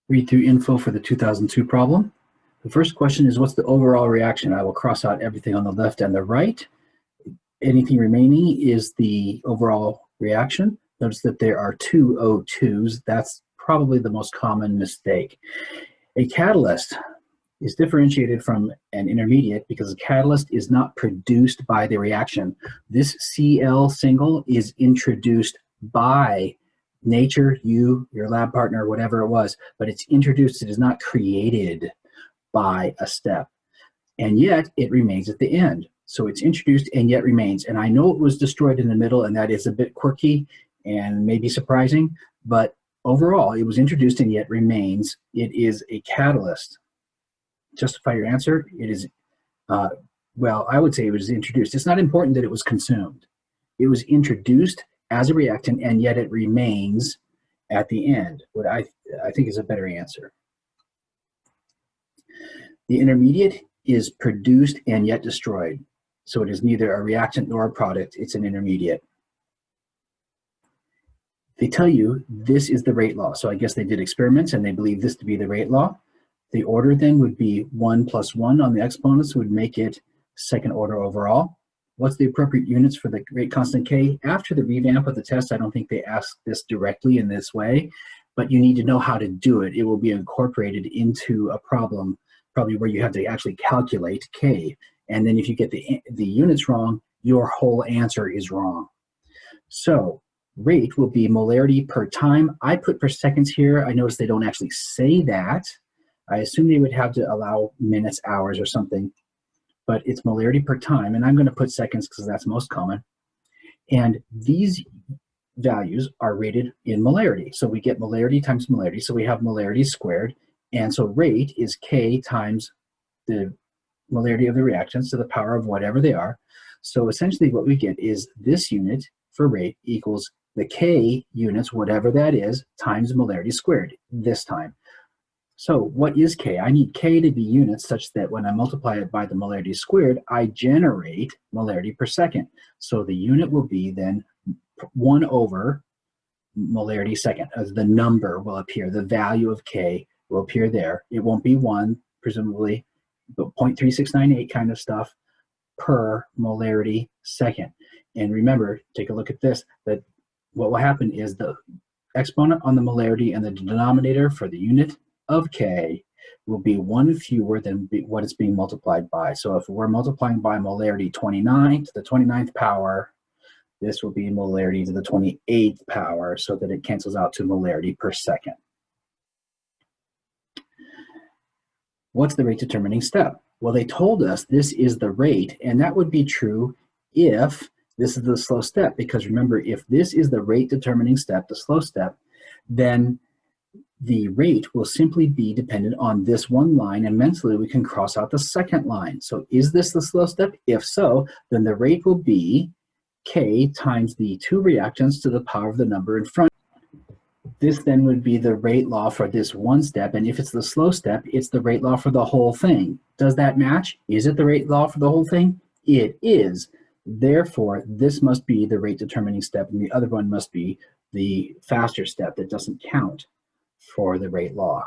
Read through info for the 2002 problem. The first question is, what's the overall reaction? I will cross out everything on the left and the right. Anything remaining is the overall reaction. Notice that there are two O2s. That's probably the most common mistake. A catalyst is differentiated from an intermediate because a catalyst is not produced by the reaction. This Cl single is introduced by nature, you, your lab partner, whatever it was, but it's introduced, it is not created by a step. And yet it remains at the end. So it's introduced and yet remains. And I know it was destroyed in the middle, and that is a bit quirky and maybe surprising, but overall it was introduced and yet remains. It is a catalyst. Justify your answer. It is, well, I would say it was introduced. It's not important that it was consumed. It was introduced as a reactant and yet it remains at the end. What I think is a better answer. The intermediate is produced and yet destroyed. So it is neither a reactant nor a product, it's an intermediate. They tell you this is the rate law. So I guess they did experiments and they believe this to be the rate law. The order then would be 1 plus 1 on the exponents would make it second order overall. What's the appropriate units for the rate constant K? After the revamp of the test, I don't think they ask this directly in this way, but you need to know how to do it. It will be incorporated into a problem, probably where you have to actually calculate K. And then if you get the units wrong, your whole answer is wrong. So rate will be molarity per time. I put per seconds here. I notice they don't actually say that. I assume they would have to allow minutes, hours, or something, but it's molarity per time, and I'm going to put seconds because that's most common. And these values are rated in molarity. So we get molarity times molarity, so we have molarity squared, and so rate is K times the molarity of the reactants to the power of whatever they are. So essentially what we get is this unit for rate equals the K units, whatever that is, times molarity squared this time. So what is K? I need K to be units such that when I multiply it by the molarity squared, I generate molarity per second. So the unit will be then 1 over molarity second, as the number will appear. The value of K will appear there. It won't be 1, presumably, but 0.3698 kind of stuff per molarity second. And remember, take a look at this, that what will happen is the exponent on the molarity and the denominator for the unit of K will be 1 fewer than what it's being multiplied by. So if we're multiplying by molarity 29 to the 29th power, this will be molarity to the 28th power, so that it cancels out to molarity per second. What's the rate determining step? Well, they told us this is the rate, and that would be true if this is the slow step, because remember, if this is the rate determining step, the slow step, then the rate will simply be dependent on this one line, and mentally we can cross out the second line. So is this the slow step? If so, then the rate will be K times the two reactants to the power of the number in front. This then would be the rate law for this one step, and if it's the slow step, it's the rate law for the whole thing. Does that match? Is it the rate law for the whole thing? It is. Therefore, this must be the rate determining step, and the other one must be the faster step that doesn't count for the rate law.